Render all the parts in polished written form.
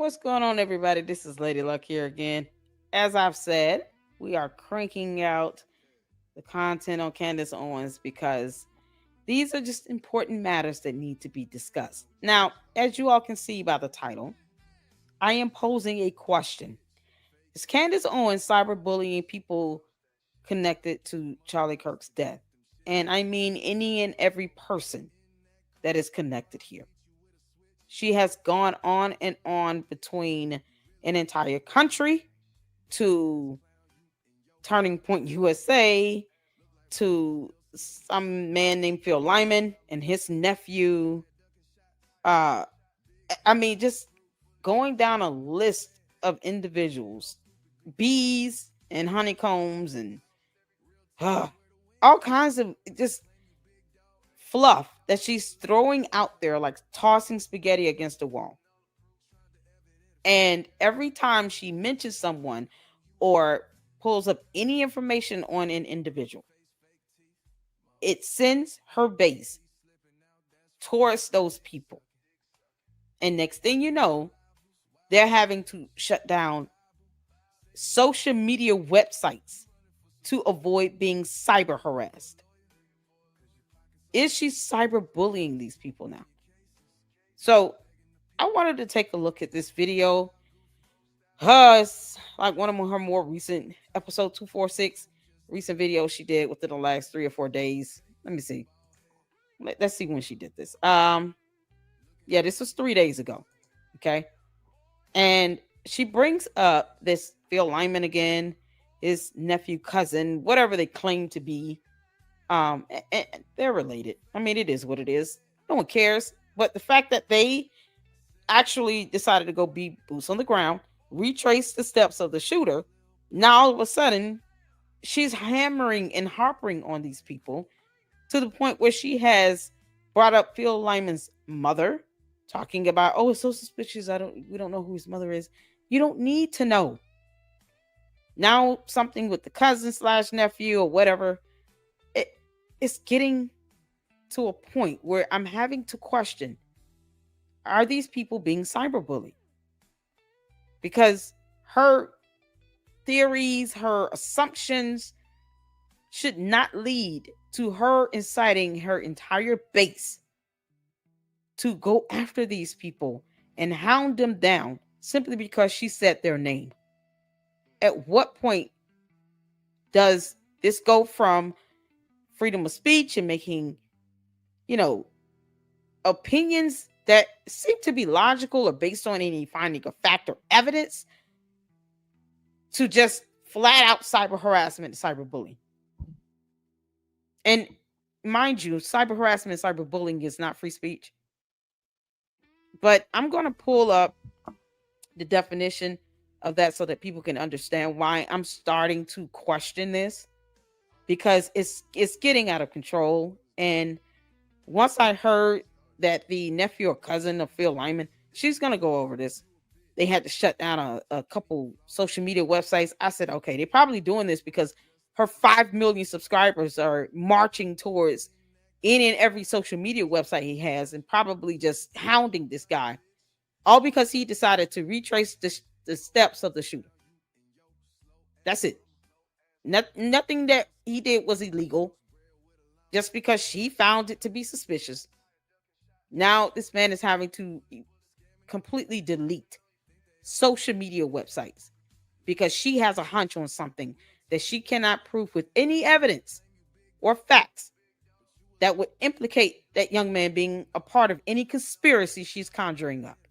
What's going on, everybody? This is Lady Luck here again. As I've said, we are cranking out the content on Candace Owens because these are just important matters that need to be discussed. Now, as you all can see by the title, I am posing a question. Is Candace Owens cyberbullying people connected to Charlie Kirk's death? And I mean any and every person that is connected here. She has gone on and on between an entire country to Turning Point USA to some man named Phil Lyman and his nephew. Uh, I mean, just going down a list of individuals, bees and honeycombs and uh, all kinds of just fluff that she's throwing out there like tossing spaghetti against the wall. And every time she mentions someone or pulls up any information on an individual, it sends her base towards those people. And next thing you know, they're having to shut down social media websites to avoid being cyber harassed. Is she cyberbullying these people now? So I wanted to take a look at this video. It's like one of her more recent episode 246 recent videos she did within the last 3 or 4 days. Let me see. Let's see when she did this. Yeah, this was 3 days ago. Okay. And she brings up this Phil Lyman again, his nephew, cousin, whatever they claim to be. And they're related. I mean, it is what it is. No one cares. But the fact that they actually decided to go be boots on the ground, retrace the steps of the shooter, now all of a sudden she's hammering and harping on these people to the point where she has brought up Phil Lyman's mother, talking about, oh, it's so suspicious. We don't know who his mother is. You don't need to know. Now something with the cousin slash nephew or whatever. It's getting to a point where I'm having to question, are these people being cyberbullied? Because her theories, her assumptions should not lead to her inciting her entire base to go after these people and hound them down simply because she said their name. At what point does this go from freedom of speech and making, opinions that seem to be logical or based on any finding of fact or evidence to just flat out cyber harassment and cyberbullying? And mind you, cyber harassment and cyberbullying is not free speech. But I'm going to pull up the definition of that so that people can understand why I'm starting to question this, because it's getting out of control. And once I heard that the nephew or cousin of Phil Lyman, she's going to go over this. They had to shut down a couple social media websites. I said, okay, they're probably doing this because her 5 million subscribers are marching towards any and every social media website he has and probably just hounding this guy, all because he decided to retrace the steps of the shooter. That's it. Nothing that he did was illegal, just because she found it to be suspicious. Now this man is having to completely delete social media websites because she has a hunch on something that she cannot prove with any evidence or facts that would implicate that young man being a part of any conspiracy she's conjuring up.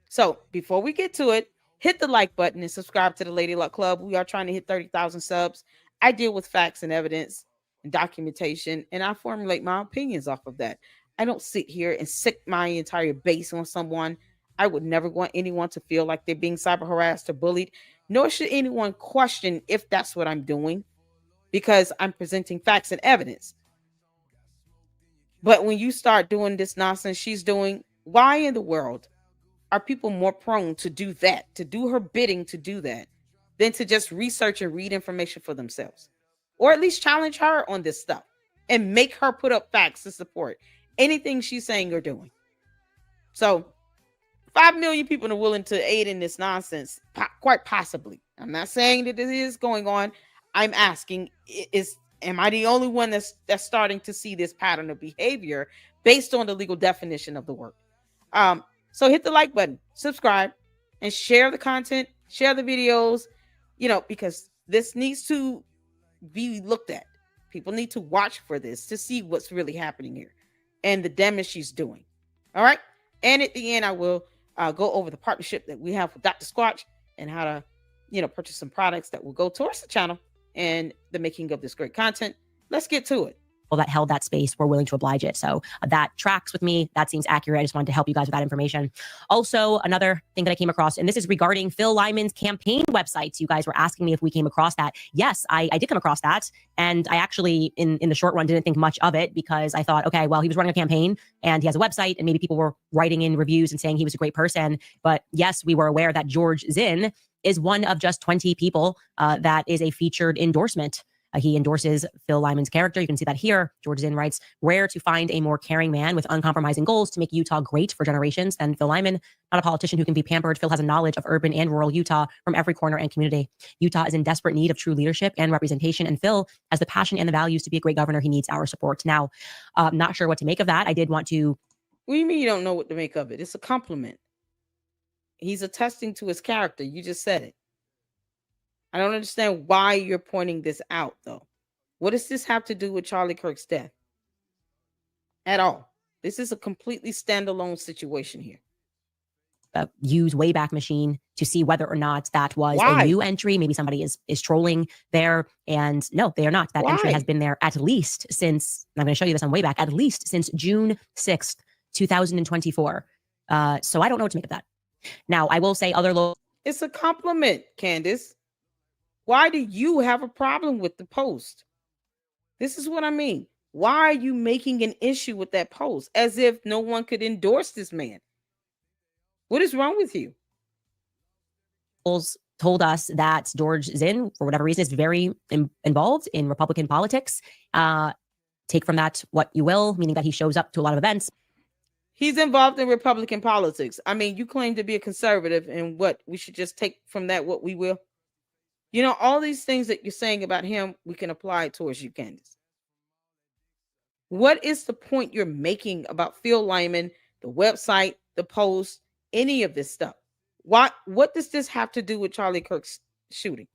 So before we get to it, hit the like button and subscribe to the Lady Luck Club. We are trying to hit 30,000 subs. I deal with facts and evidence and documentation, and I formulate my opinions off of that. I don't sit here and sick my entire base on someone. I would never want anyone to feel like they're being cyber harassed or bullied, nor should anyone question if that's what I'm doing, because I'm presenting facts and evidence. But when you start doing this nonsense she's doing, why in the world are people more prone to do that, to do her bidding, to do that, than to just research and read information for themselves? Or at least challenge her on this stuff and make her put up facts to support anything she's saying or doing. So 5 million people are willing to aid in this nonsense, quite possibly. I'm not saying that this is going on. I'm asking, am I the only one that's starting to see this pattern of behavior based on the legal definition of the word? So hit the like button, subscribe, and share the content, share the videos, because this needs to be looked at. People need to watch for this to see what's really happening here and the damage she's doing. All right. And at the end, I will go over the partnership that we have with Dr. Squatch and how to, purchase some products that will go towards the channel and the making of this great content. Let's get to it. That held that space were willing to oblige it. So that tracks with me. That seems accurate. I just wanted to help you guys with that information. Also, another thing that I came across, and this is regarding Phil Lyman's campaign websites. You guys were asking me if we came across that. Yes, I did come across that. And I actually, in the short run, didn't think much of it because I thought, okay, well, he was running a campaign and he has a website and maybe people were writing in reviews and saying he was a great person. But yes, we were aware that George Zinn is one of just 20 people that is a featured endorsement. He endorses Phil Lyman's character. You can see that here. George Zinn writes, rare to find a more caring man with uncompromising goals to make Utah great for generations than Phil Lyman. Not a politician who can be pampered. Phil has a knowledge of urban and rural Utah from every corner and community. Utah is in desperate need of true leadership and representation, and Phil has the passion and the values to be a great governor. He needs our support. Now, not sure what to make of that. I did want to... What do you mean you don't know what to make of it? It's a compliment. He's attesting to his character. You just said it. I don't understand why you're pointing this out, though. What does this have to do with Charlie Kirk's death? At all. This is a completely standalone situation here. Use Wayback Machine to see whether or not that was a new entry. Maybe somebody is trolling there. And no, they are not. That entry has been there at least since, I'm going to show you this on Wayback, at least since June 6th, 2024. So I don't know what to make of that. Now, I will say it's a compliment, Candace. Why do you have a problem with the post? This is what I mean. Why are you making an issue with that post as if no one could endorse this man? What is wrong with you? Told us that George Zinn, for whatever reason, is very involved in Republican politics. Take from that what you will, meaning that he shows up to a lot of events. He's involved in Republican politics. I mean, you claim to be a conservative, and what we should just take from that what we will. All these things that you're saying about him, we can apply towards you, Candace. What is the point you're making about Phil Lyman, the website, the post, any of this stuff? What does this have to do with Charlie Kirk's shooting?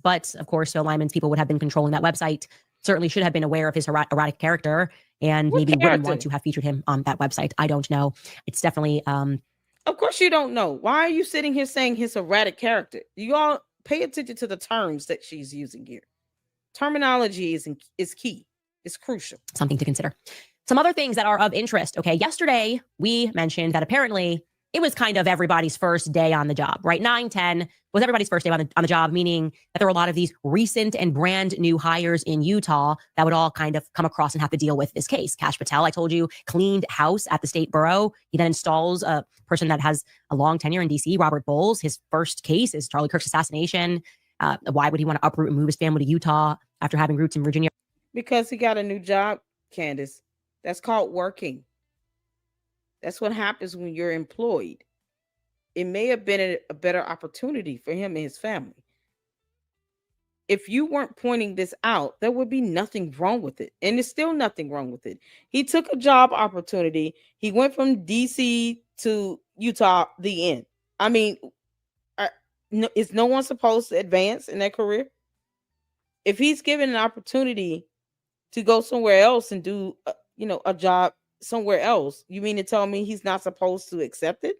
But of course, Phil Lyman's people would have been controlling that website, certainly should have been aware of his erratic character, and maybe wouldn't want to have featured him on that website. I don't know. It's definitely... Of course you don't know. Why are you sitting here saying his erratic character? You all... Pay attention to the terms that she's using here. Terminology is key. It's crucial. Something to consider. Some other things that are of interest. Okay, yesterday we mentioned that apparently it was kind of everybody's first day on the job, right? 9/10 was everybody's first day on the job, meaning that there were a lot of these recent and brand new hires in Utah that would all kind of come across and have to deal with this case. Kash Patel, I told you, cleaned house at the state borough. He then installs a person that has a long tenure in DC, Robert Bowles. His first case is Charlie Kirk's assassination. Why would he want to uproot and move his family to Utah after having roots in Virginia? Because he got a new job, Candace. That's called working. That's what happens when you're employed. It may have been a better opportunity for him and his family. If you weren't pointing this out, there would be nothing wrong with it. And there's still nothing wrong with it. He took a job opportunity. He went from DC to Utah, the end. I mean, is no one supposed to advance in their career? If he's given an opportunity to go somewhere else and do, a job somewhere else, you mean to tell me he's not supposed to accept it?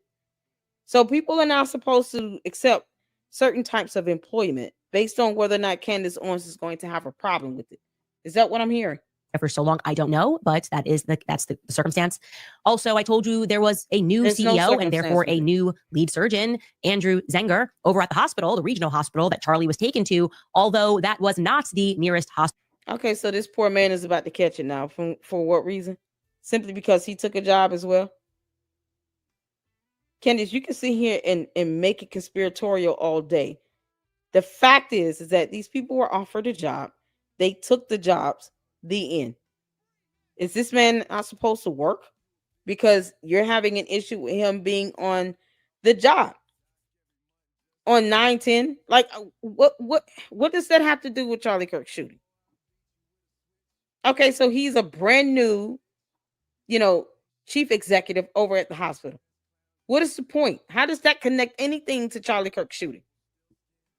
So people are not supposed to accept certain types of employment based on whether or not Candace Owens is going to have a problem with it. Is that what I'm hearing? For so long, I don't know, but that's the circumstance. Also, I told you there was a new CEO and therefore a new lead surgeon, Andrew Zenger, over at the hospital, the regional hospital that Charlie was taken to, although that was not the nearest hospital. Okay, so this poor man is about to catch it now. For what reason? Simply because he took a job as well? Candace, you can sit here and make it conspiratorial all day. The fact is that these people were offered a job. They took the jobs. The end. Is this man not supposed to work? because you're having an issue with him being on the job on 9/10. Like, what does that have to do with Charlie Kirk shooting? Okay, so he's a brand new, chief executive over at the hospital. What is the point? How does that connect anything to Charlie Kirk shooting?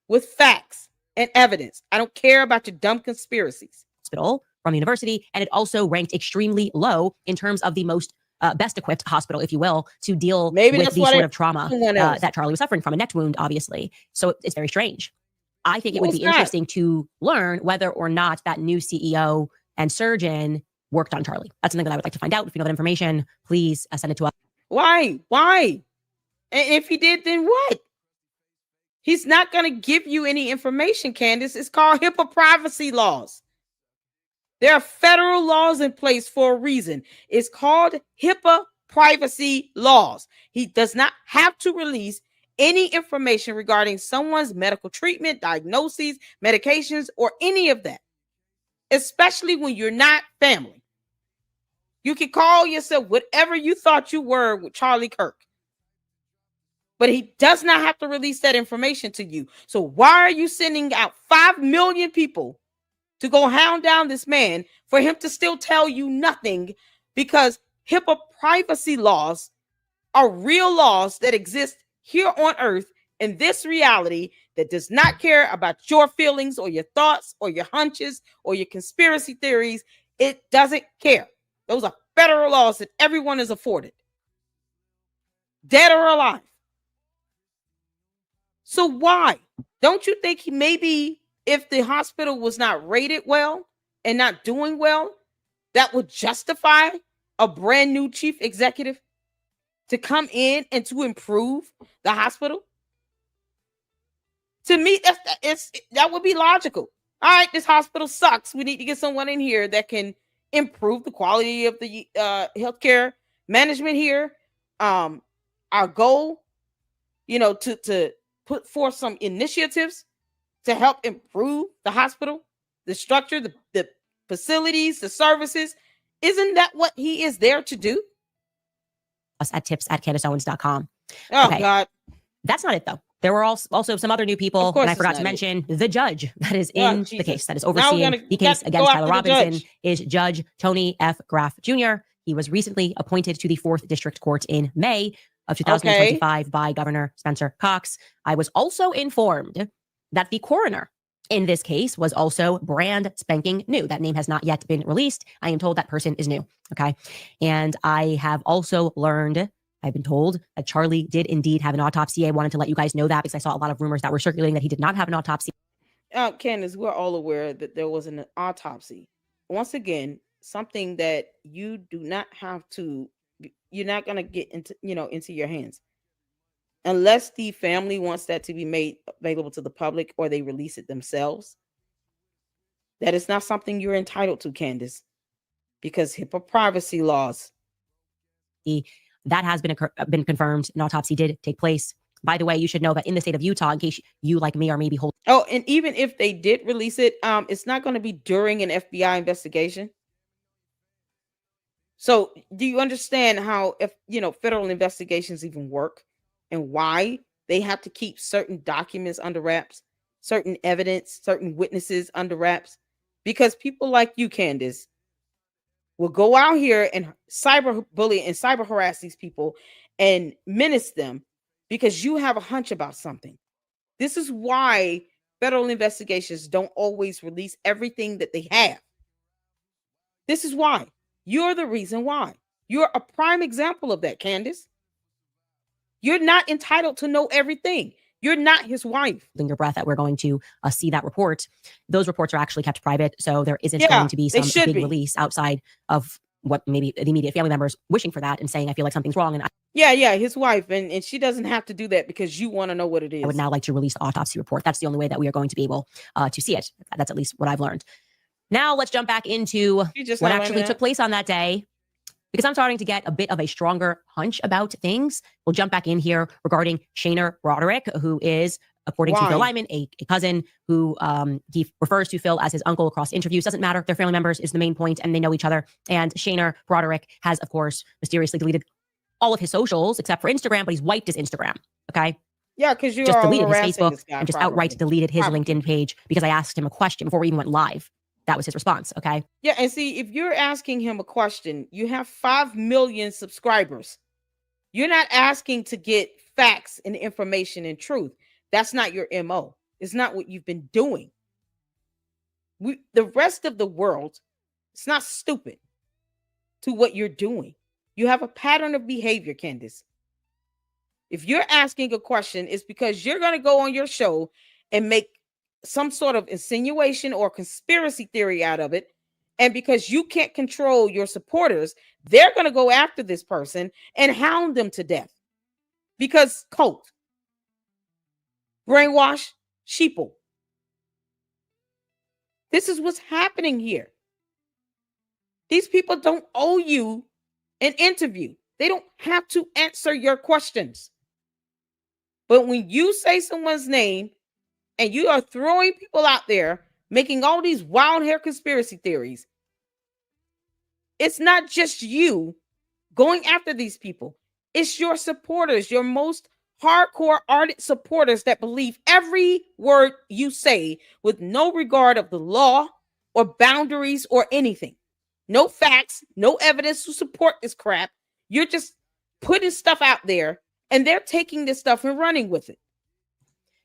With facts and evidence. I don't care about your dumb conspiracies. Hospital from the university, and it also ranked extremely low in terms of the most best equipped hospital, if you will, to deal with the sort of trauma that Charlie was suffering from, a neck wound, obviously. So it's very strange. I think it would be interesting to learn whether or not that new CEO and surgeon worked on Charlie. That's something that I would like to find out. If you know that information, please send it to us. Why? And if he did, then what? He's not going to give you any information, Candace. It's called HIPAA privacy laws. There are federal laws in place for a reason. It's called HIPAA privacy laws. He does not have to release any information regarding someone's medical treatment, diagnoses, medications, or any of that, especially when you're not family. You can call yourself whatever you thought you were with Charlie Kirk, but he does not have to release that information to you. So why are you sending out 5 million people to go hound down this man for him to still tell you nothing? Because HIPAA privacy laws are real laws that exist here on earth in this reality that does not care about your feelings or your thoughts or your hunches or your conspiracy theories. It doesn't care. Those are federal laws that everyone is afforded, dead or alive. So why? Don't you think maybe if the hospital was not rated well and not doing well, that would justify a brand new chief executive to come in and to improve the hospital? To me, that would be logical. All right, this hospital sucks. We need to get someone in here that can improve the quality of the healthcare management here. Our goal, to put forth some initiatives to help improve the hospital, the structure, the facilities, the services. Isn't that what he is there to do? Us at tips@CandaceOwens.com. Oh, okay. God. That's not it, though. There were also some other new people, and I forgot to mention the judge that is in the case, that is overseeing the case against Tyler Robinson, is Judge Tony F. Graff Jr. He was recently appointed to the 4th District Court in May of 2025 by Governor Spencer Cox. I was also informed that the coroner in this case was also brand spanking new. That name has not yet been released. I am told that person is new. Okay. And I have also learned, I've been told, that Charlie did indeed have an autopsy. I wanted to let you guys know that because I saw a lot of rumors that were circulating that he did not have an autopsy. Candace, we're all aware that there was an autopsy. Once again, something that you do not have to, you're not going to get into your hands unless the family wants that to be made available to the public or they release it themselves. That is not something you're entitled to, Candace, because HIPAA privacy laws. That has been confirmed. An autopsy did take place. By the way, you should know that in the state of Utah, in case you, like me, are maybe holding. Oh, and even if they did release it, it's not going to be during an FBI investigation. So do you understand how, federal investigations even work and why they have to keep certain documents under wraps, certain evidence, certain witnesses under wraps? Because people like you, Candace, will go out here and cyberbully and cyber harass these people and menace them because you have a hunch about something. This is why federal investigations don't always release everything that they have. This is why. You're the reason why. You're a prime example of that, Candace. You're not entitled to know everything. You're not his wife. Your breath that we're going to see that report. Those reports are actually kept private, so there isn't going to be some big release outside of what maybe the immediate family members wishing for that and saying, I feel like something's wrong. And his wife. And she doesn't have to do that because you want to know what it is. I would now like to release the autopsy report. That's the only way that we are going to be able to see it. That's at least what I've learned. Now let's jump back into what actually took place on that day, because I'm starting to get a bit of a stronger hunch about things. We'll jump back in here regarding Shaner Broderick, who is according to Phil Why? Lyman, a cousin who he refers to Phil as his uncle across interviews. Doesn't matter. They're family members is the main point, and they know each other. And Shaner Broderick has, of course, mysteriously deleted all of his socials except for Instagram, but he's wiped his Instagram. Okay. Yeah, because you Just are deleted his harassing Facebook this guy and just privately. outright deleted his Privately. LinkedIn page because I asked him a question before we even went live. That was his response. Okay. Yeah, and see, if you're asking him a question, you have 5 million subscribers. You're not asking to get facts and information and truth. That's not your MO. It's not what you've been doing. The rest of the world, it's not stupid to what you're doing. You have a pattern of behavior, Candace. If you're asking a question, it's because you're going to go on your show and make some sort of insinuation or conspiracy theory out of it. And because you can't control your supporters, they're going to go after this person and hound them to death. Because cult, brainwash, sheeple. This is what's happening here. These people don't owe you an interview. They don't have to answer your questions. But when you say someone's name and you are throwing people out there, making all these wild hair conspiracy theories, it's not just you going after these people. It's your supporters, your most hardcore ardent supporters that believe every word you say with no regard of the law or boundaries or anything. No facts, no evidence to support this crap. You're just putting stuff out there and they're taking this stuff and running with it.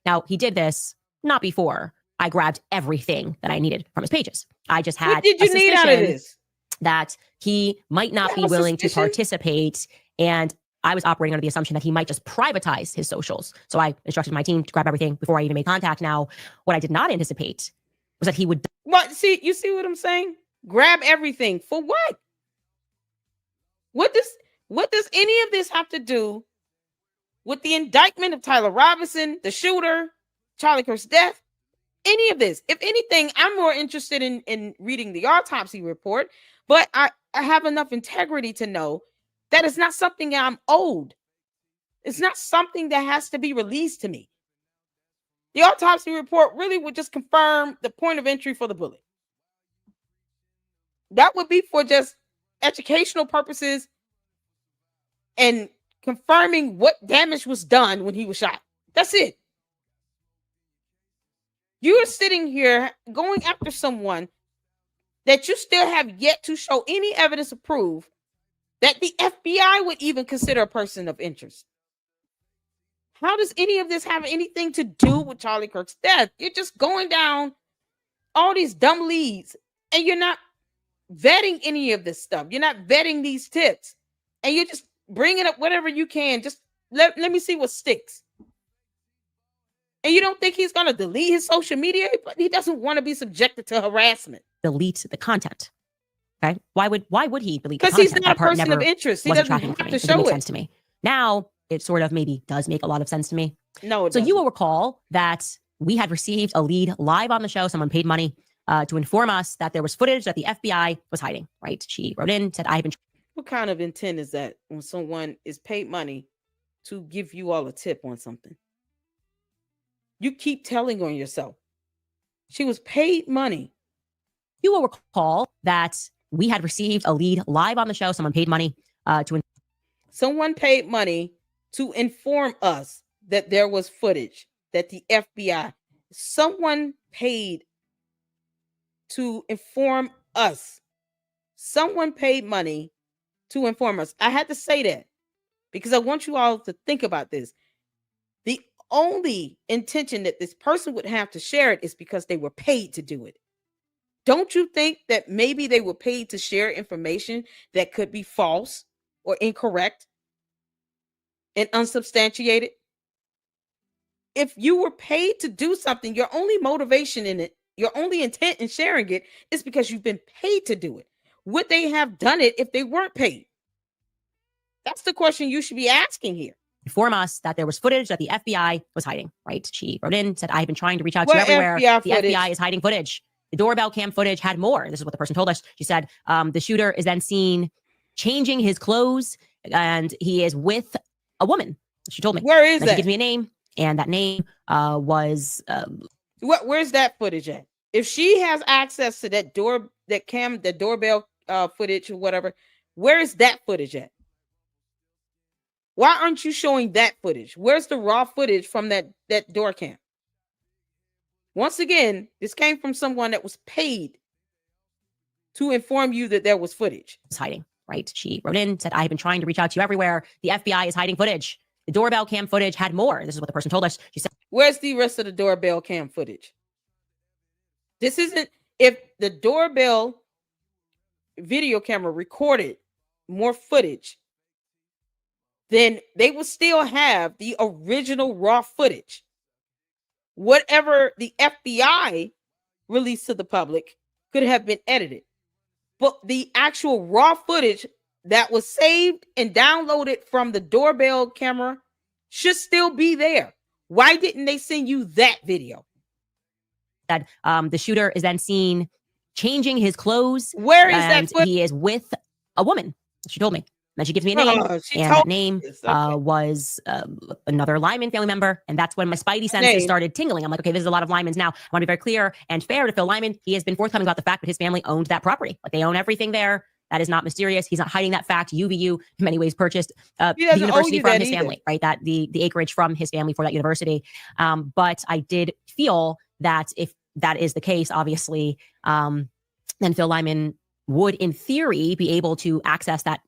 Now, he did this not before I grabbed everything that I needed from his pages. I just had What did you need out of this? That he might not be willing to participate. And I was operating under the assumption that he might just privatize his socials. So I instructed my team to grab everything before I even made contact. Now, what I did not anticipate was that he would. What? See, you see what I'm saying? Grab everything for what? What does any of this have to do with the indictment of Tyler Robinson, the shooter, Charlie Kirk's death? Any of this? If anything, I'm more interested in reading the autopsy report, but I have enough integrity to know that it's not something I'm owed. It's not something that has to be released to me. The autopsy report really would just confirm the point of entry for the bullet. That would be for just educational purposes and confirming what damage was done when he was shot. That's it. You're sitting here going after someone that you still have yet to show any evidence to prove that the FBI would even consider a person of interest. How does any of this have anything to do with Charlie Kirk's death? You're just going down all these dumb leads and you're not vetting any of this stuff. You're not vetting these tips and you're just bringing up whatever you can. Just let me see what sticks. And you don't think he's going to delete his social media, but he doesn't want to be subjected to harassment. Delete the content. Okay. Why would he delete the content? Because he's not a person of interest. He doesn't have to show it. Sense to me. Now it sort of maybe does make a lot of sense to me. No, so you will recall that we had received a lead live on the show. Someone paid money to inform us that there was footage that the FBI was hiding, right? She wrote in, said, I've been. What kind of intent is that when someone is paid money to give you all a tip on something? You keep telling on yourself. She was paid money. You will recall that we had received a lead live on the show. Someone paid money Someone paid money to inform us that there was footage that the FBI. Someone paid to inform us. Someone paid money to inform us. I had to say that because I want you all to think about this. The only intention that this person would have to share it is because they were paid to do it. Don't you think that maybe they were paid to share information that could be false or incorrect and unsubstantiated? If you were paid to do something, your only motivation in it, your only intent in sharing it is because you've been paid to do it. Would they have done it if they weren't paid? That's the question you should be asking here. Inform us that there was footage that the FBI was hiding, right? She wrote in, said, I've been trying to reach out to you everywhere. The FBI is hiding footage. The doorbell cam footage had more. This is what the person told us. She said, the shooter is then seen changing his clothes and he is with a woman. She told me. Where is that? She gives me a name and that name was where's that footage at? If she has access to that doorbell footage or whatever, where is that footage at? Why aren't you showing that footage? Where's the raw footage from that door cam? Once again, this came from someone that was paid to inform you that there was footage. Was hiding, right? She wrote in, said, I've been trying to reach out to you everywhere. The FBI is hiding footage. The doorbell cam footage had more. This is what the person told us. She said, where's the rest of the doorbell cam footage? This isn't, if the doorbell video camera recorded more footage, then they will still have the original raw footage. Whatever the FBI released to the public could have been edited. But the actual raw footage that was saved and downloaded from the doorbell camera should still be there. Why didn't they send you that video? That the shooter is then seen changing his clothes. Where is that footage? He is with a woman. She told me. And then she gives me a name, and that name was another Lyman family member. And that's when my spidey senses started tingling. I'm like, okay, this is a lot of Lymans now. I want to be very clear and fair to Phil Lyman. He has been forthcoming about the fact that his family owned that property. Like, they own everything there. That is not mysterious. He's not hiding that fact. UVU, in many ways, purchased the university from his family, right? That the acreage from his family for that university. But I did feel that if that is the case, obviously, then Phil Lyman would, in theory, be able to access that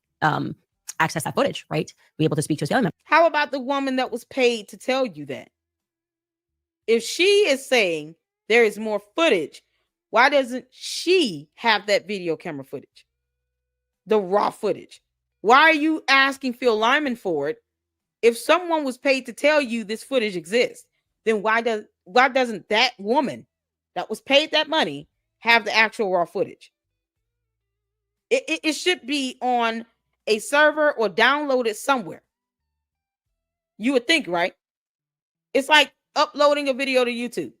footage, right? Be able to speak to his family member. How about the woman that was paid to tell you that? If she is saying there is more footage, why doesn't she have that video camera footage? The raw footage. Why are you asking Phil Lyman for it? If someone was paid to tell you this footage exists, then why doesn't that woman that was paid that money have the actual raw footage? It should be on a server or downloaded somewhere. You would think, right? It's like uploading a video to YouTube.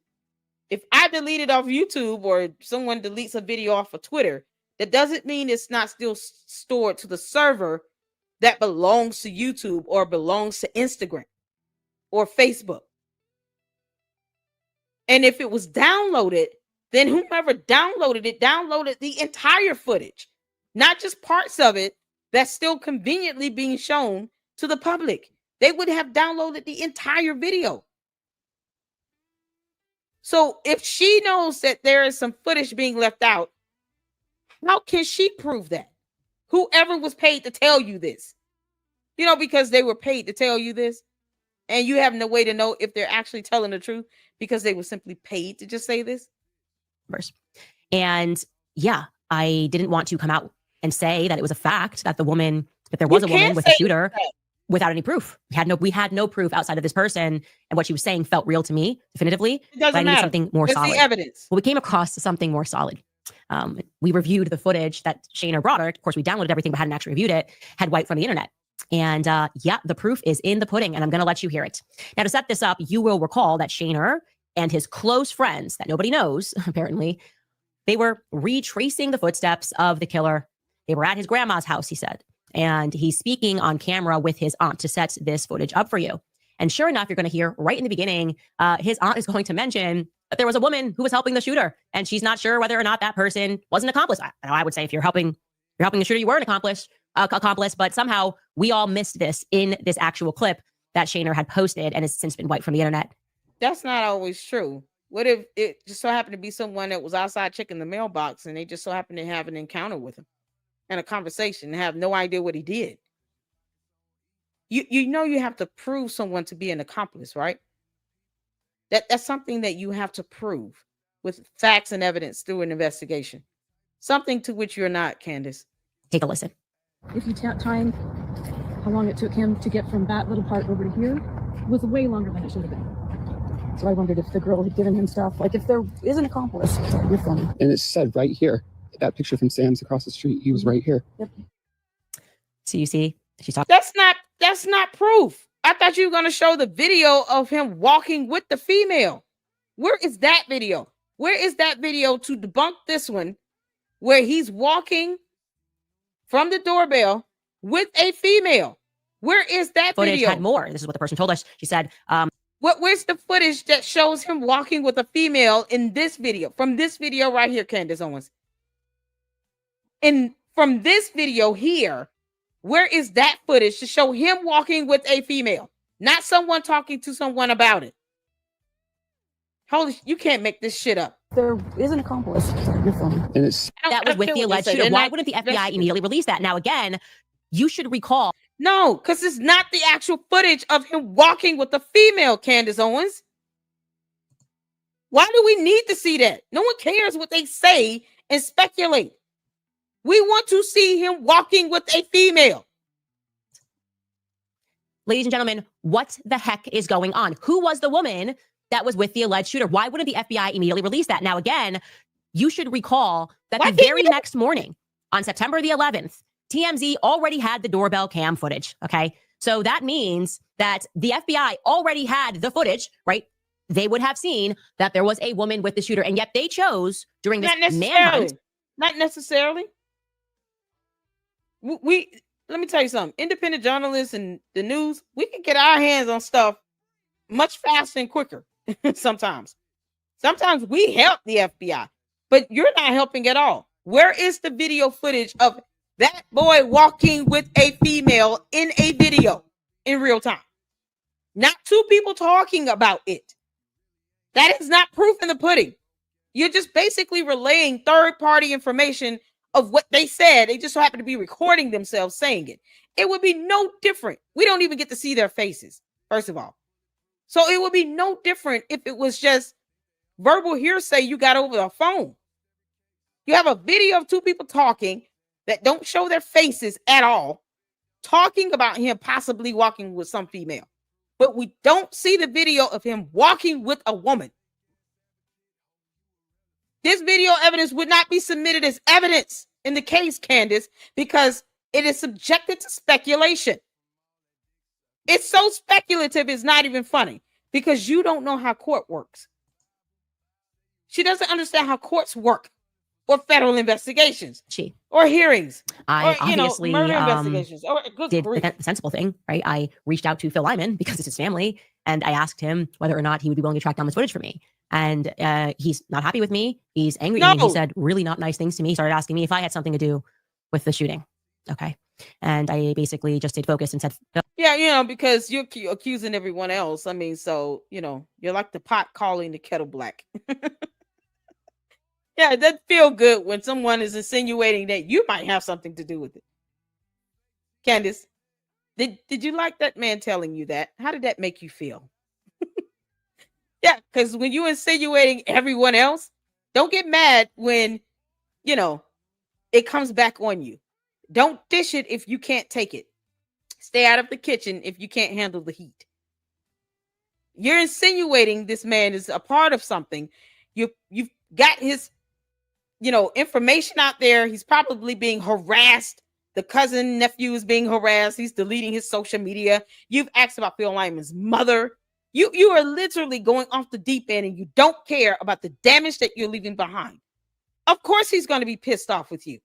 If I delete it off YouTube or someone deletes a video off of Twitter, that doesn't mean it's not still stored to the server that belongs to YouTube or belongs to Instagram or Facebook. And if it was downloaded, then whomever downloaded it downloaded the entire footage, not just parts of it that's still conveniently being shown to the public. They would have downloaded the entire video. So if she knows that there is some footage being left out, how can she prove that? Whoever was paid to tell you this, because they were paid to tell you this, and you have no way to know if they're actually telling the truth because they were simply paid to just say this. And yeah, I didn't want to come out and say that it was a fact that there was a woman with a shooter without any proof. We had no proof outside of this person, and what she was saying felt real to me definitively. It doesn't matter. Something more solid. The evidence. Well, we came across something more solid. We reviewed the footage that Shaner brought her. Of course, we downloaded everything, but hadn't actually reviewed it. Had wiped from the internet. And the proof is in the pudding, and I'm going to let you hear it. Now, to set this up, you will recall that Shaner and his close friends that nobody knows, apparently, they were retracing the footsteps of the killer. They were at his grandma's house, he said. And he's speaking on camera with his aunt to set this footage up for you. And sure enough, you're going to hear right in the beginning, his aunt is going to mention that there was a woman who was helping the shooter, and she's not sure whether or not that person was an accomplice. I would say if you're helping the shooter, you were an accomplice, but somehow we all missed this in this actual clip that Shaner had posted and has since been wiped from the internet. That's not always true. What if it just so happened to be someone that was outside checking the mailbox and they just so happened to have an encounter with him and a conversation and have no idea what he did? You have to prove someone to be an accomplice, right? That's something that you have to prove with facts and evidence through an investigation. Something to which you're not, Candace. Take a listen. If you time how long it took him to get from that little part over to here, it was way longer than it should have been. So I wondered if the girl had given him stuff, like if there is an accomplice. You're funny. And it said right here, that picture from Sam's across the street, he was right here. Yep. So you see, she's talking. That's not proof. I thought you were going to show the video of him walking with the female. Where is that video? Where is that video to debunk this one where he's walking from the doorbell with a female? Where is that footage video? Had more. This is what the person told us. She said, Where's the footage that shows him walking with a female in this video? From this video right here, Candace Owens. And from this video here, where is that footage to show him walking with a female? Not someone talking to someone about it. Holy, you can't make this shit up. There is an accomplice. Sorry, you're filming. And it's That was with the alleged shooter. Why wouldn't the FBI immediately release that? Now, again, you should recall. No, because it's not the actual footage of him walking with a female, Candace Owens. Why do we need to see that? No one cares what they say and speculate. We want to see him walking with a female. Ladies and gentlemen, what the heck is going on? Who was the woman that was with the alleged shooter? Why wouldn't the FBI immediately release that? Now, again, you should recall that the very next morning, on September the 11th, TMZ already had the doorbell cam footage, okay? So that means that the FBI already had the footage, right? They would have seen that there was a woman with the shooter, and yet they chose during this manhunt. Not necessarily. Let me tell you something. Independent journalists and the news, we can get our hands on stuff much faster and quicker sometimes. Sometimes we help the FBI, but you're not helping at all. Where is the video footage of that boy walking with a female in a video in real time? Not two people talking about it. That is not proof in the pudding. You're just basically relaying third-party information of what they said. They just so happen to be recording themselves saying it. It would be no different. We don't even get to see their faces, first of all. So it would be no different if it was just verbal hearsay you got over the phone. You have a video of two people talking that don't show their faces at all, talking about him possibly walking with some female. But we don't see the video of him walking with a woman. This video evidence would not be submitted as evidence in the case, Candace, because it is subjected to speculation. It's so speculative, it's not even funny because you don't know how court works. She doesn't understand how courts work or federal investigations or hearings. I or, obviously murder investigations. Or, did the sensible thing, right? I reached out to Phil Lyman because it's his family, and I asked him whether or not he would be willing to track down this footage for me. And he's not happy with me. He's angry at me. He said really not nice things to me. He started asking me if I had something to do with the shooting. Okay. And I basically just stayed focused and said, no. Yeah, because you're accusing everyone else. I mean, so, you're like the pot calling the kettle black. Yeah, it doesn't feel good when someone is insinuating that you might have something to do with it. Candace, did you like that man telling you that? How did that make you feel? Yeah, because when you're insinuating everyone else, don't get mad when, it comes back on you. Don't dish it if you can't take it. Stay out of the kitchen if you can't handle the heat. You're insinuating this man is a part of something. You've got his, information out there. He's probably being harassed. The cousin, nephew is being harassed. He's deleting his social media. You've asked about Phil Lyman's mother. You are literally going off the deep end and you don't care about the damage that you're leaving behind. Of course, he's going to be pissed off with you.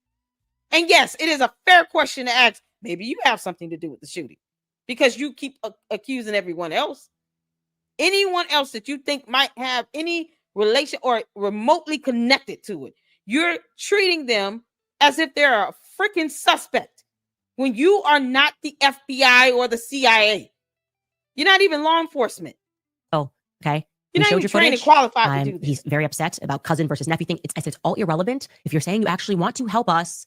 And yes, it is a fair question to ask. Maybe you have something to do with the shooting because you keep accusing everyone else. Anyone else that you think might have any relation or remotely connected to it, you're treating them as if they're a freaking suspect when you are not the FBI or the CIA. You're not even law enforcement. Oh, okay. You're not even trained and qualified to do this. He's very upset about cousin versus nephew thing. It's all irrelevant. If you're saying you actually want to help us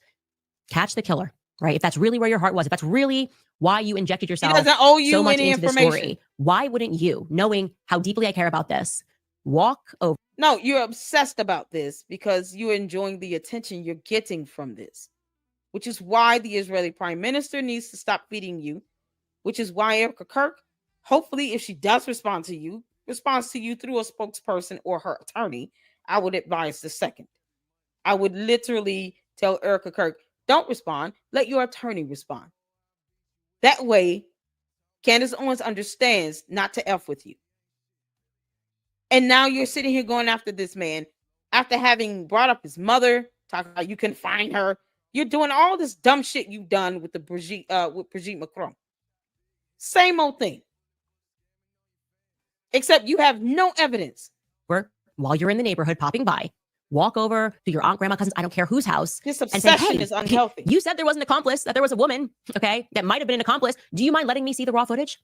catch the killer, right? If that's really where your heart was, if that's really why you injected yourself so much into the story, why wouldn't you, knowing how deeply I care about this, walk over? No, you're obsessed about this because you're enjoying the attention you're getting from this, which is why the Israeli prime minister needs to stop feeding you, which is why Erica Kirk, hopefully, if she does respond to you, responds to you through a spokesperson or her attorney, I would advise the second. I would literally tell Erica Kirk, don't respond. Let your attorney respond. That way, Candace Owens understands not to F with you. And now you're sitting here going after this man after having brought up his mother, talking about you can find her. You're doing all this dumb shit you've done with Brigitte Macron. Same old thing. Except you have no evidence. While you're in the neighborhood popping by, walk over to your aunt, grandma, cousins, I don't care whose house. This and say, obsession hey, is unhealthy. You said there was an accomplice, that there was a woman, okay, that might have been an accomplice. Do you mind letting me see the raw footage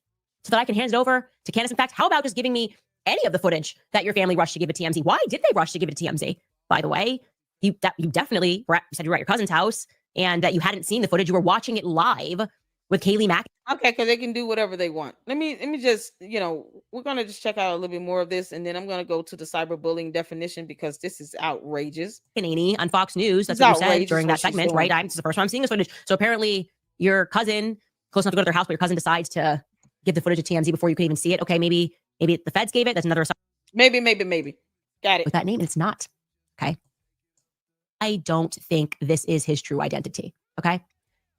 so that I can hand it over to Candace? In fact, how about just giving me any of the footage that your family rushed to give it to TMZ? Why did they rush to give it to TMZ? By the way, you definitely said you were at your cousin's house and that you hadn't seen the footage. You were watching it live with Kaylee Mack. Okay, because they can do whatever they want. Let me just, we're gonna just check out a little bit more of this, and then I'm gonna go to the cyberbullying definition because this is outrageous. On Fox News, that's what you said during that segment, right? It's the first time I'm seeing this footage. So apparently your cousin, close enough to go to their house, but your cousin decides to give the footage to TMZ before you can even see it. Okay, maybe the feds gave it. That's another. Maybe. Got it. With that name, it's not. Okay. I don't think this is his true identity. Okay.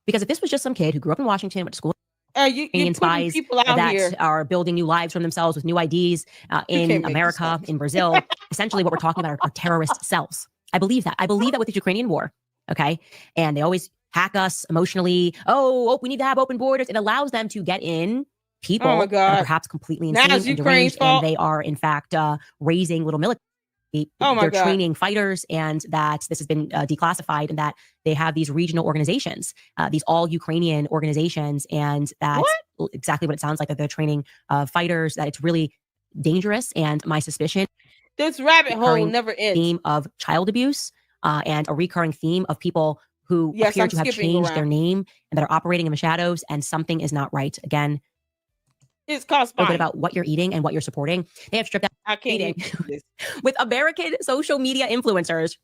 Because if this was just some kid who grew up in Washington, went to school, you spies people out that here are building new lives for themselves with new IDs in America, in Brazil, essentially what we're talking about are terrorist cells. I believe that. I believe that with the Ukrainian war. Okay. And they always hack us emotionally. Oh, we need to have open borders. It allows them to get in people that are perhaps completely insane and deranged, and they are in fact raising little military. They're training fighters, and that this has been declassified, and that they have these regional organizations, these all Ukrainian organizations, and that's exactly what it sounds like, that they're training fighters, that it's really dangerous. And my suspicion, this rabbit hole never ends. Theme of child abuse and a recurring theme of people who appear to have changed their name and that are operating in the shadows, and something is not right. Again, it's cost a little bit about what you're eating and what you're supporting. They have stripped out with American social media influencers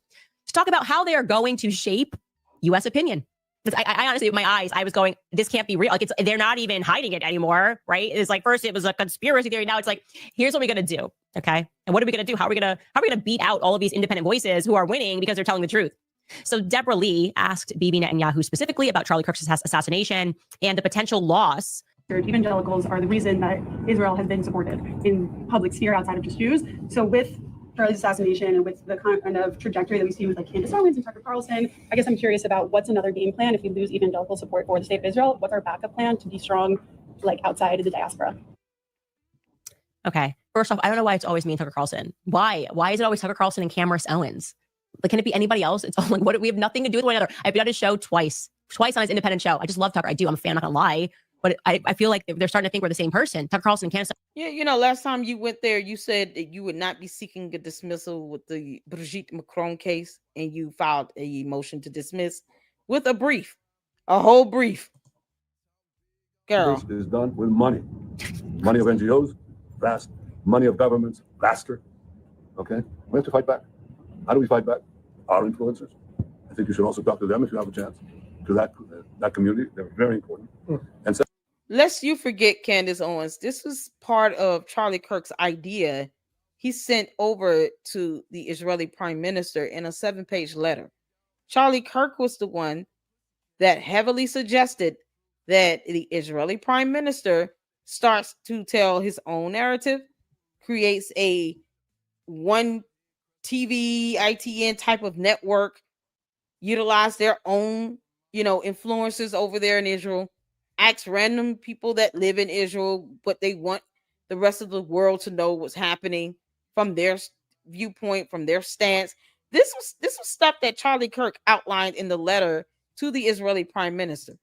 to talk about how they are going to shape U.S. opinion. I honestly, with my eyes, I was going, this can't be real. Like, they're not even hiding it anymore, right? It's like, first it was a conspiracy theory. Now it's like, here's what we're going to do. Okay. And what are we going to do? How are we going to beat out all of these independent voices who are winning because they're telling the truth? So Deborah Lee asked Bibi Netanyahu specifically about Charlie Kirk's assassination and the potential loss. Evangelicals are the reason that Israel has been supported in public sphere outside of just Jews. So with Charlie's assassination and with the kind of trajectory that we see with like Candace Owens and Tucker Carlson, I guess I'm curious about what's another game plan if we lose evangelical support for the state of Israel. What's our backup plan to be strong, like outside of the diaspora? Okay, first off, I don't know why it's always me and Tucker Carlson. Why is it always Tucker Carlson and Candace Owens? Like, can it be anybody else? It's all like, we have nothing to do with one another. I've been on his show twice on his independent show. I just love Tucker. I do. I'm a fan. I'm not gonna lie. But I feel like they're starting to think we're the same person. Tucker Carlson and Candace. Yeah, last time you went there, you said that you would not be seeking a dismissal with the Brigitte Macron case, and you filed a motion to dismiss with a whole brief. Girl. This is done with money. Money of NGOs, vast. Money of governments, vaster. Okay? We have to fight back. How do we fight back? Our influencers. I think you should also talk to them if you have a chance. To that community, they're very important. And so, lest you forget, Candace Owens, this was part of Charlie Kirk's idea. He sent over to the Israeli prime minister in a 7-page letter. Charlie Kirk was the one that heavily suggested that the Israeli prime minister starts to tell his own narrative, creates a one TV, ITN type of network, utilize their own influencers over there in Israel, ask random people that live in Israel, but they want the rest of the world to know what's happening from their viewpoint, from their stance. This was stuff that Charlie Kirk outlined in the letter to the Israeli prime minister.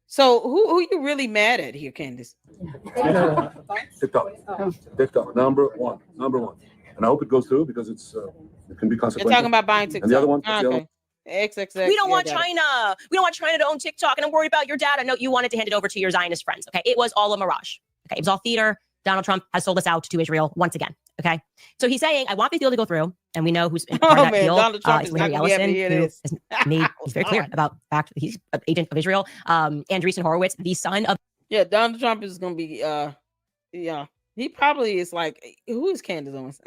So who are you really mad at here, Candace? TikTok, number one. And I hope it goes through because it can be consequential. You're talking about buying TikTok. And the other one, okay. XXX. We don't want China. We don't want China to own TikTok, and I'm worried about your data. No, you wanted to hand it over to your Zionist friends. Okay, it was all a mirage. Okay, it was all theater. Donald Trump has sold us out to Israel once again. Okay, so he's saying, I want this deal to go through, and we know who's part of that deal. Donald Trump is Larry Ellison, who has he's very clear about the fact that he's an agent of Israel. Andreessen Horowitz, the son of Donald Trump is going to be he probably is like, who is Candace Owens?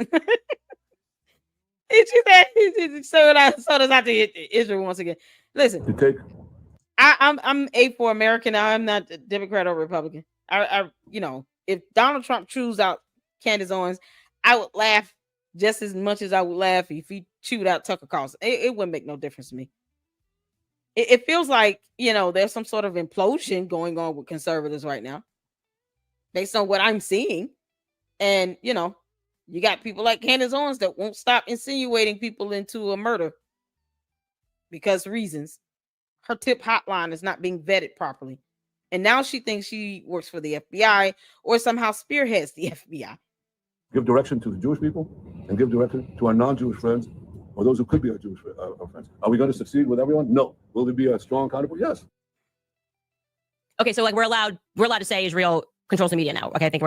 He sold us out to Israel once again. Listen, I'm a for American. I'm not a Democrat or Republican. If Donald Trump chews out Candace Owens, I would laugh just as much as I would laugh if he chewed out Tucker Carlson. It wouldn't make no difference to me. It feels like, there's some sort of implosion going on with conservatives right now, based on what I'm seeing. And, you know, you got people like Candace Owens that won't stop insinuating people into a murder because reasons. Her tip hotline is not being vetted properly. And now she thinks she works for the FBI or somehow spearheads the FBI. Give direction to the Jewish people and give direction to our non-Jewish friends or those who could be our Jewish friends. Are we going to succeed with everyone? No. Will there be a strong counterpart? Yes. Okay, so like we're allowed to say Israel controls the media now. Okay, I think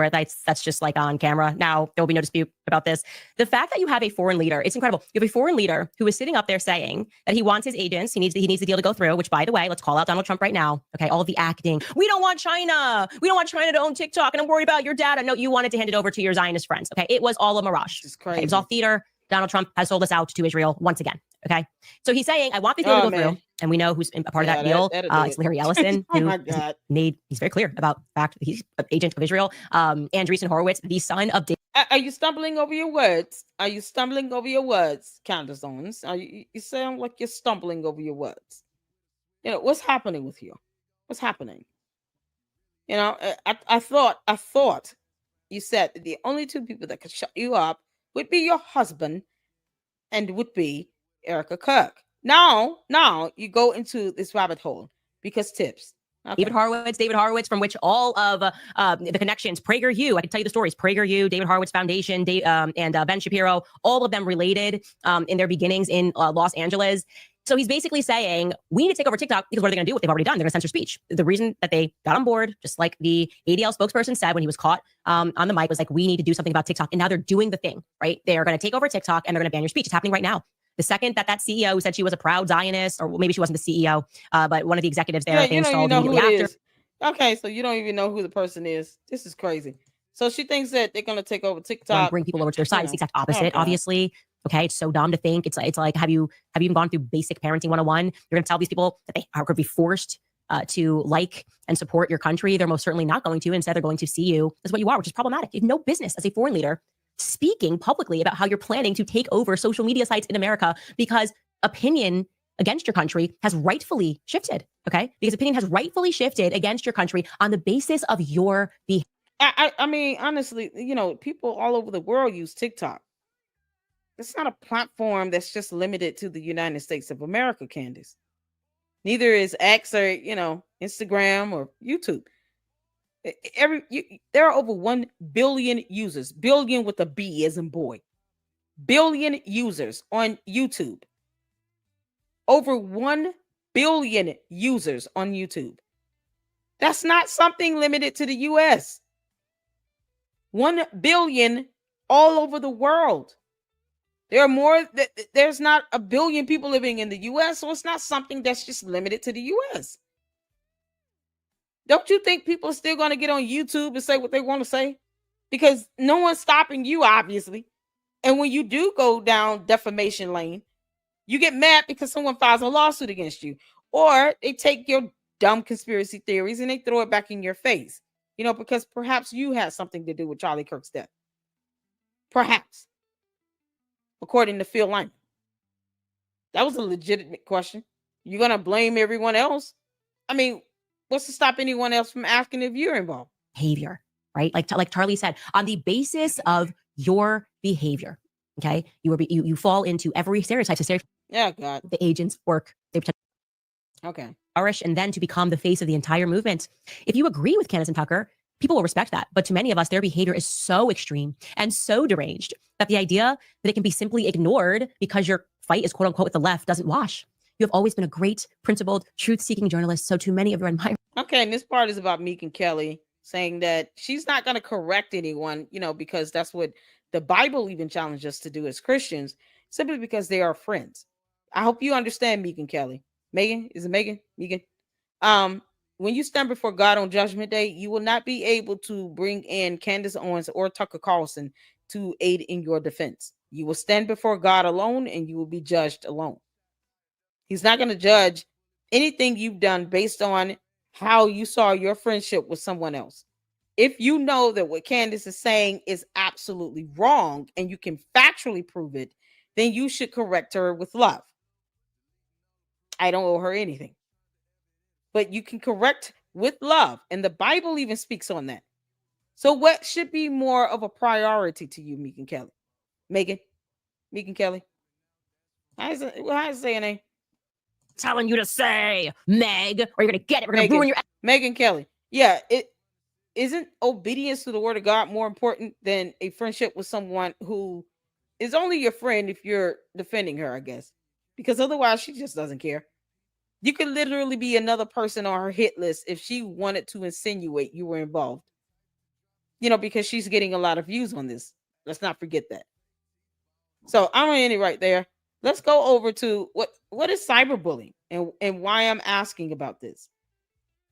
that's just like on camera. Now there will be no dispute about this. The fact that you have a foreign leader, it's incredible. You have a foreign leader who is sitting up there saying that he wants his agents, he needs the deal to go through, which by the way, let's call out Donald Trump right now. Okay, all of the acting. We don't want China. We don't want China to own TikTok, and I'm worried about your data. No, you wanted to hand it over to your Zionist friends. Okay, it was all a mirage. It's crazy. Okay, it was all theater. Donald Trump has sold us out to Israel once again. Okay, so he's saying, I want this deal to go through. And we know who's a part of that deal. It's Larry Ellison, Oh who my God. he's very clear about the fact that he's an agent of Israel. Andreessen Horowitz, the son of David. Are you stumbling over your words? Are you stumbling over your words, Candace Owens? You sound like you're stumbling over your words. You know, what's happening with you? What's happening? You know, I thought you said the only two people that could shut you up would be your husband and would be Erica Kirk. Now you go into this rabbit hole because tips. Okay. David Horowitz, from which all of the connections, PragerU, I can tell you the stories, PragerU, David Horowitz Foundation, and Ben Shapiro, all of them related in their beginnings in Los Angeles. So he's basically saying, we need to take over TikTok because what are they going to do? What they've already done. They're going to censor speech. The reason that they got on board, just like the ADL spokesperson said when he was caught on the mic, was like, we need to do something about TikTok. And now they're doing the thing, right? They are going to take over TikTok and they're going to ban your speech. It's happening right now. The second that CEO who said she was a proud Zionist, or maybe she wasn't the CEO, but one of the executives there, you don't even know who it is. Okay, so you don't even know who the person is. This is crazy. So she thinks that they're going to take over TikTok, bring people over to their side. It's the exact opposite, obviously. Okay, it's so dumb to think. It's like, have you even gone through basic parenting 101? You're going to tell these people that they are going to be forced to like and support your country. They're most certainly not going to. Instead, they're going to see you as what you are, which is problematic. You have no business as a foreign leader speaking publicly about how you're planning to take over social media sites in America because opinion against your country has rightfully shifted. Okay, because opinion has rightfully shifted against your country on the basis of your behavior. I mean, honestly, you know, people all over the world use TikTok. It's not a platform that's just limited to the United States of America, Candace. Neither is X or, you know, Instagram or YouTube. There are over 1 billion users, billion with a B as in boy, billion users on YouTube. Over 1 billion users on YouTube. That's not something limited to the US. 1 billion all over the world. There are more, there's not a billion people living in the US, so it's not something that's just limited to the US. Don't you think people are still going to get on YouTube and say what they want to say? Because no one's stopping you, obviously. And when you do go down defamation lane, you get mad because someone files a lawsuit against you. Or they take your dumb conspiracy theories and they throw it back in your face. You know, because perhaps you had something to do with Charlie Kirk's death. Perhaps. According to Phil Lyman. That was a legitimate question. You're going to blame everyone else? I mean, what's to stop anyone else from asking if you're involved? Behavior, right? Like Charlie said, on the basis of your behavior, okay? You fall into every stereotype. Yeah, God. The agents work. They pretend. Okay. Flourish, and then to become the face of the entire movement. If you agree with Candace and Tucker, people will respect that. But to many of us, their behavior is so extreme and so deranged that the idea that it can be simply ignored because your fight is quote unquote with the left doesn't wash. You have always been a great, principled, truth-seeking journalist. So too many of your admirers. Okay, and this part is about Meek and Kelly saying that she's not going to correct anyone, you know, because that's what the Bible even challenged us to do as Christians, simply because they are friends. I hope you understand, Meek and Kelly. Megan, is it Megan? Megan? When you stand before God on Judgment Day, you will not be able to bring in Candace Owens or Tucker Carlson to aid in your defense. You will stand before God alone and you will be judged alone. He's not going to judge anything you've done based on how you saw your friendship with someone else. If you know that what Candace is saying is absolutely wrong and you can factually prove it, then you should correct her with love. I don't owe her anything. But you can correct with love. And the Bible even speaks on that. So what should be more of a priority to you, Megan Kelly? Megan Kelly. How's it say your name? Telling you to say, Meg, or you're gonna get it. We're gonna Megan. ruin your. Megan Kelly. Yeah, it isn't obedience to the word of God more important than a friendship with someone who is only your friend if you're defending her, I guess. Because otherwise she just doesn't care. You could literally be another person on her hit list if she wanted to insinuate you were involved. You know, because she's getting a lot of views on this. Let's not forget that. So I'm gonna end it right there. Let's go over to what is cyberbullying and why I'm asking about this.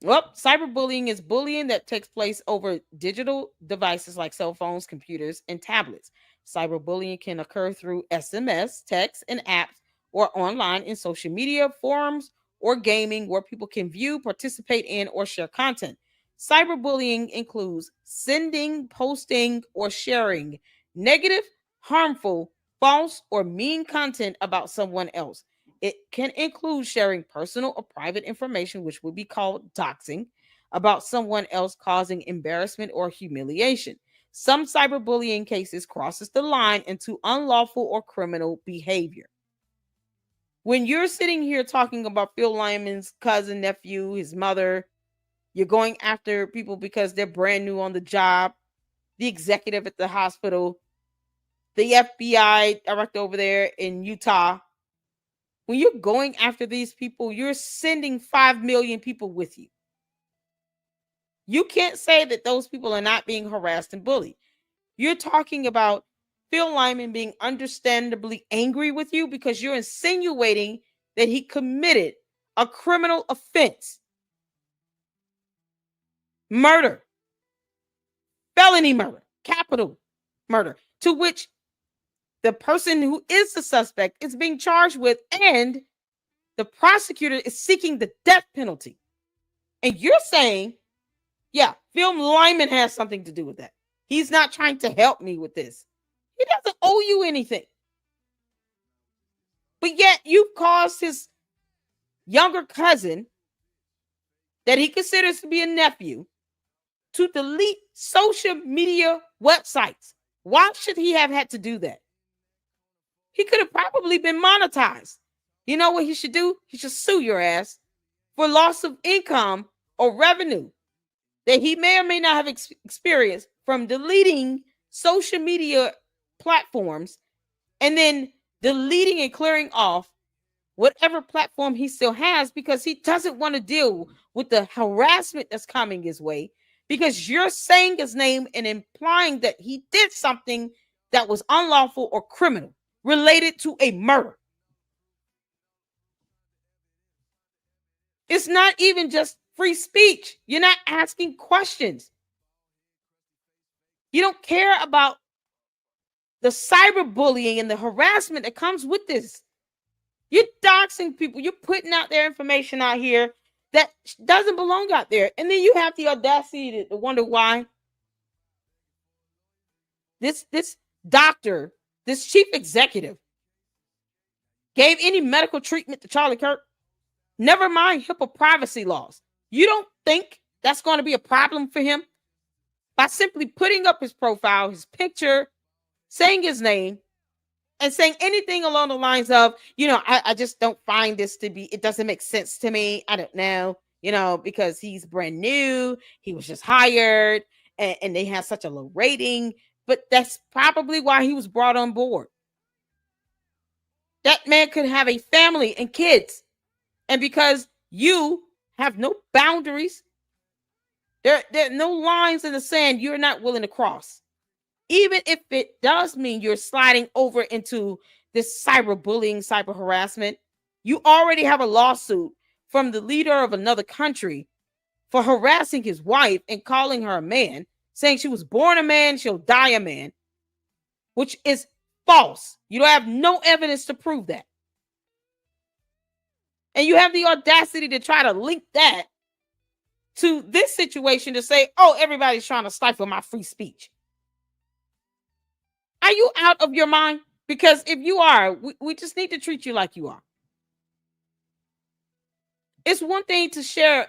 Well, cyberbullying is bullying that takes place over digital devices like cell phones, computers, and tablets. Cyberbullying can occur through SMS, text, and apps, or online in social media, forums, or gaming where people can view, participate in, or share content. Cyberbullying includes sending, posting, or sharing negative, harmful, false, or mean content about someone else. It can include sharing personal or private information, which would be called doxing, about someone else, causing embarrassment or humiliation. Some cyberbullying cases crosses the line into unlawful or criminal behavior. When you're sitting here talking about Phil Lyman's cousin, nephew, his mother, you're going after people because they're brand new on the job, the executive at the hospital, the FBI director over there in Utah. When you're going after these people, you're sending 5 million people with you. You can't say that those people are not being harassed and bullied. You're talking about Phil Lyman being understandably angry with you because you're insinuating that he committed a criminal offense. Murder. Felony murder. Capital murder. To which the person who is the suspect is being charged with, and the prosecutor is seeking the death penalty. And you're saying, yeah, Phil Lyman has something to do with that. He's not trying to help me with this. He doesn't owe you anything. But yet you've caused his younger cousin, that he considers to be a nephew, to delete social media websites. Why should he have had to do that? He could have probably been monetized. You know what he should do? He should sue your ass for loss of income or revenue that he may or may not have experienced from deleting social media platforms and then deleting and clearing off whatever platform he still has because he doesn't want to deal with the harassment that's coming his way because you're saying his name and implying that he did something that was unlawful or criminal related to a murder. It's not even just free speech. You're not asking questions. You don't care about the cyberbullying and the harassment that comes with this. You're doxing people. You're putting out their information out here that doesn't belong out there. And then you have the audacity to wonder why this doctor, this chief executive, gave any medical treatment to Charlie Kirk. Never mind HIPAA privacy laws. You don't think that's going to be a problem for him? By simply putting up his profile, his picture, saying his name, and saying anything along the lines of, I just don't find this to be, it doesn't make sense to me. I don't know, because he's brand new. He was just hired and they have such a low rating. But that's probably why he was brought on board. That man could have a family and kids. And because you have no boundaries, there are no lines in the sand you're not willing to cross. Even if it does mean you're sliding over into this cyberbullying, cyber harassment, you already have a lawsuit from the leader of another country for harassing his wife and calling her a man, saying she was born a man, she'll die a man, which is false. You don't have no evidence to prove that. And you have the audacity to try to link that to this situation to say, oh, everybody's trying to stifle my free speech. Are you out of your mind? Because if you are, we just need to treat you like you are. It's one thing to share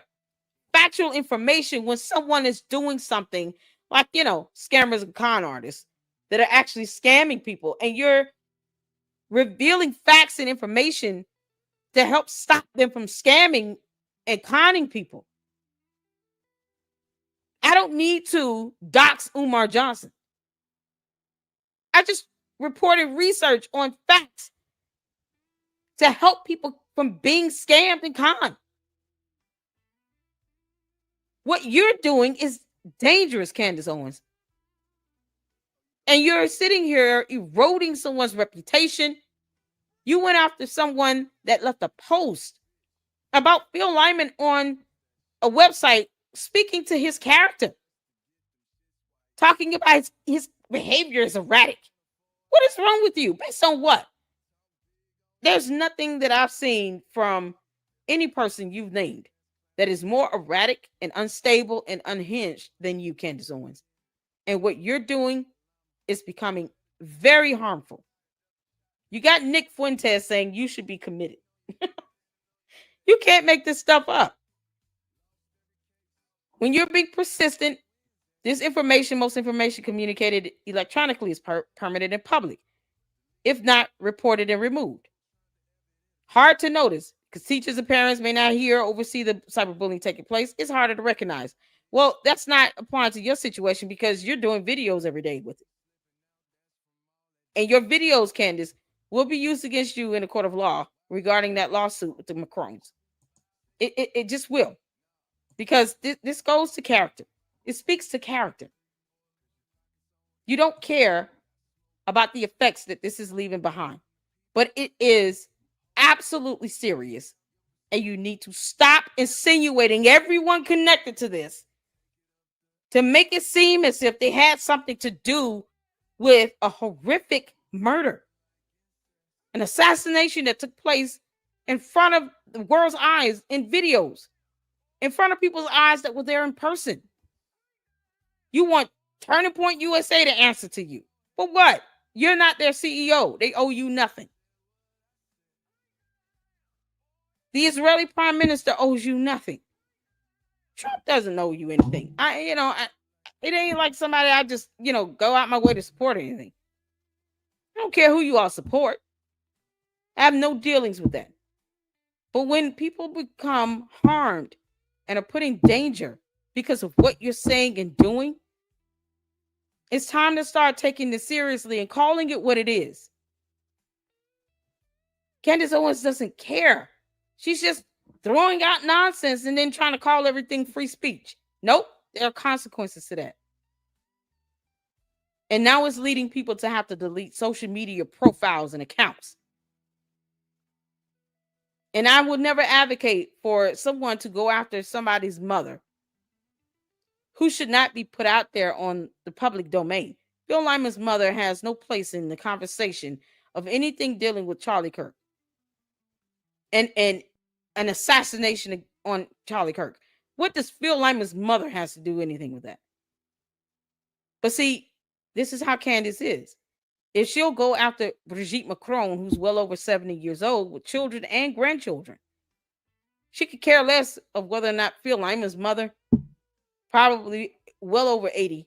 factual information when someone is doing something like, scammers and con artists that are actually scamming people, and you're revealing facts and information to help stop them from scamming and conning people. I don't need to dox Umar Johnson. I just reported research on facts to help people from being scammed and conned. What you're doing is dangerous, Candace Owens. And you're sitting here eroding someone's reputation. You went after someone that left a post about Phil Lyman on a website speaking to his character, talking about his behavior is erratic. What is wrong with you? Based on what? There's nothing that I've seen from any person you've named that is more erratic and unstable and unhinged than you, Candace Owens. And what you're doing is becoming very harmful. You got Nick Fuentes saying you should be committed. You can't make this stuff up. When you're being persistent, most information communicated electronically is permitted in public, if not reported and removed. Hard to notice because teachers and parents may not hear or oversee the cyberbullying taking place. It's harder to recognize. Well, that's not applying to your situation because you're doing videos every day with it. And your videos, Candace, will be used against you in a court of law regarding that lawsuit with the Macrones. It just will. Because this goes to character. It speaks to character. You don't care about the effects that this is leaving behind. But it is absolutely serious. And you need to stop insinuating everyone connected to this to make it seem as if they had something to do with a horrific murder, an assassination that took place in front of the world's eyes in videos, in front of people's eyes that were there in person. You want Turning Point USA to answer to you. For what? You're not their CEO. They owe you nothing. The Israeli prime minister owes you nothing. Trump doesn't owe you anything. It ain't like somebody I just, go out my way to support or anything. I don't care who you all support. I have no dealings with that. But when people become harmed and are put in danger because of what you're saying and doing, it's time to start taking this seriously and calling it what it is. Candace Owens doesn't care. She's just throwing out nonsense and then trying to call everything free speech. Nope, there are consequences to that. And now it's leading people to have to delete social media profiles and accounts. And I would never advocate for someone to go after somebody's mother who should not be put out there on the public domain. Bill Lyman's mother has no place in the conversation of anything dealing with Charlie Kirk and an assassination on Charlie Kirk. What does Phil Lyman's mother has to do anything with that? But see, this is how Candace is. If she'll go after Brigitte Macron, who's well over 70 years old with children and grandchildren, she could care less of whether or not Phil Lyman's mother, probably well over 80,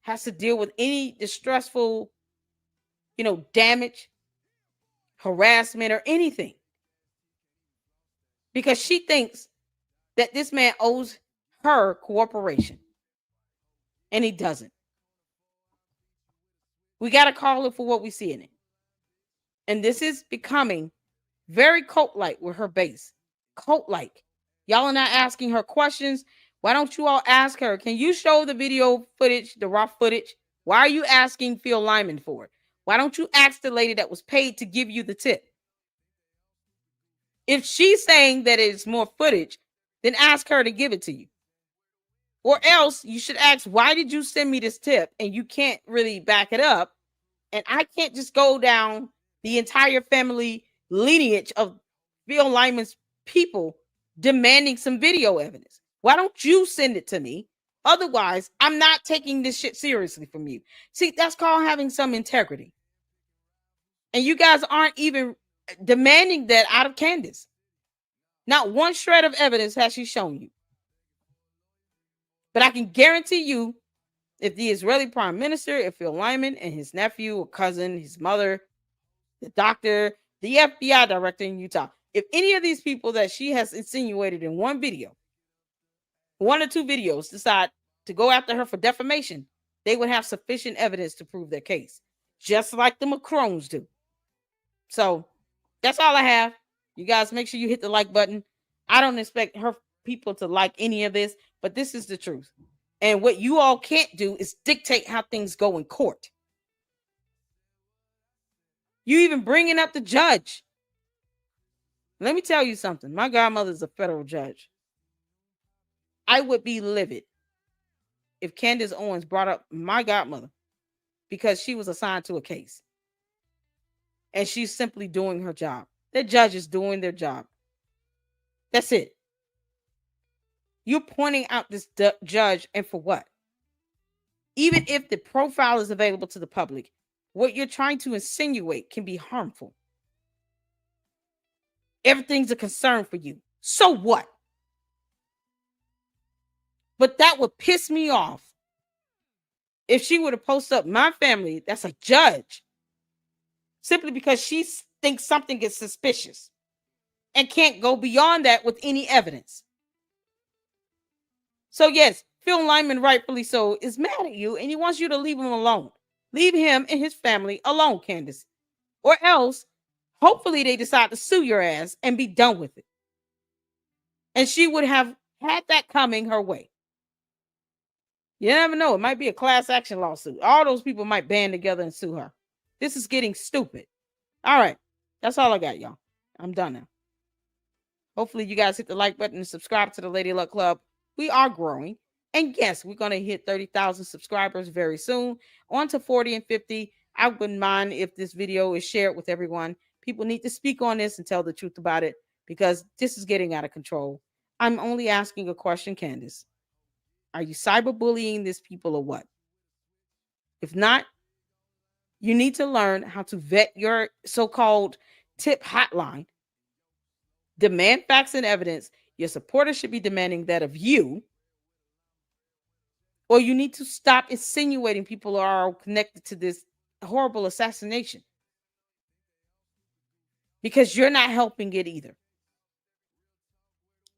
has to deal with any distressful, damage, harassment, or anything. Because she thinks that this man owes her cooperation. And he doesn't. We got to call it for what we see in it. And this is becoming very cult-like with her base. Cult-like. Y'all are not asking her questions. Why don't you all ask her? Can you show the video footage, the raw footage? Why are you asking Phil Lyman for it? Why don't you ask the lady that was paid to give you the tip? If she's saying that it's more footage, then ask her to give it to you. Or else you should ask, why did you send me this tip? And you can't really back it up. And I can't just go down the entire family lineage of Phil Lyman's people demanding some video evidence. Why don't you send it to me? Otherwise, I'm not taking this shit seriously from you. See, that's called having some integrity. And you guys aren't even demanding that out of Candace. Not one shred of evidence has she shown you. But I can guarantee you If the Israeli prime minister, if Phil Lyman and his nephew or cousin, his mother, the doctor, the FBI director in Utah, if any of these people that she has insinuated in one video, one or two videos, decide to go after her for defamation, they would have sufficient evidence to prove their case, just like the Macrons do. So that's all I have. You guys make sure you hit the like button. I don't expect her people to like any of this, but this is the truth. And what you all can't do is dictate how things go in court. You even bringing up the judge. Let me tell you something. My godmother is a federal judge. I would be livid if Candace Owens brought up my godmother because she was assigned to a case. And she's simply doing her job. The judge is doing their job. That's it. You're pointing out this judge, and for what? Even if the profile is available to the public, what you're trying to insinuate can be harmful. Everything's a concern for you. So what? But that would piss me off if she were to post up my family that's a judge simply because she thinks something is suspicious and can't go beyond that with any evidence. So yes, Phil Lyman, rightfully so, is mad at you and he wants you to leave him alone. Leave him and his family alone, Candace. Or else, hopefully they decide to sue your ass and be done with it. And she would have had that coming her way. You never know. It might be a class action lawsuit. All those people might band together and sue her. This is getting stupid. All right. That's all I got, y'all. I'm done now. Hopefully you guys hit the like button and subscribe to the Lady Luck Club. We are growing. And yes, we're going to hit 30,000 subscribers very soon. On to 40 and 50. I wouldn't mind if this video is shared with everyone. People need to speak on this and tell the truth about it because this is getting out of control. I'm only asking a question, Candace. Are you cyberbullying these people or what? If not, you need to learn how to vet your so-called tip hotline. Demand facts and evidence. Your supporters should be demanding that of you. Or you need to stop insinuating people are connected to this horrible assassination. Because you're not helping it either.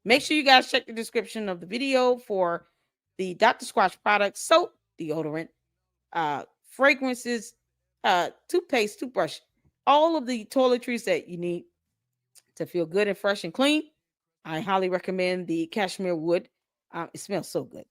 Make sure you guys check the description of the video for the Dr. Squatch products, soap, deodorant, fragrances, toothpaste, toothbrush, all of the toiletries that you need to feel good and fresh and clean. I highly recommend the cashmere wood. It smells so good.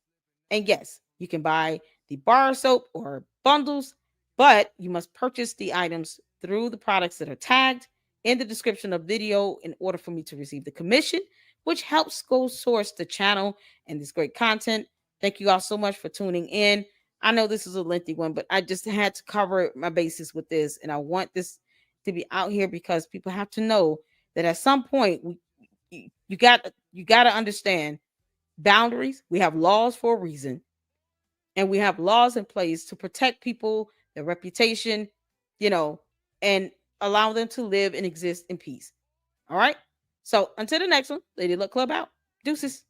And yes, you can buy the bar soap or bundles, but you must purchase the items through the products that are tagged in the description of the video in order for me to receive the commission, which helps go source the channel and this great content. Thank you all so much for tuning in. I know this is a lengthy one, but I just had to cover my bases with this. And I want this to be out here because people have to know that at some point, you got to understand boundaries. We have laws for a reason. And we have laws in place to protect people, their reputation, and allow them to live and exist in peace. All right. So until the next one, Lady Luck Club out. Deuces.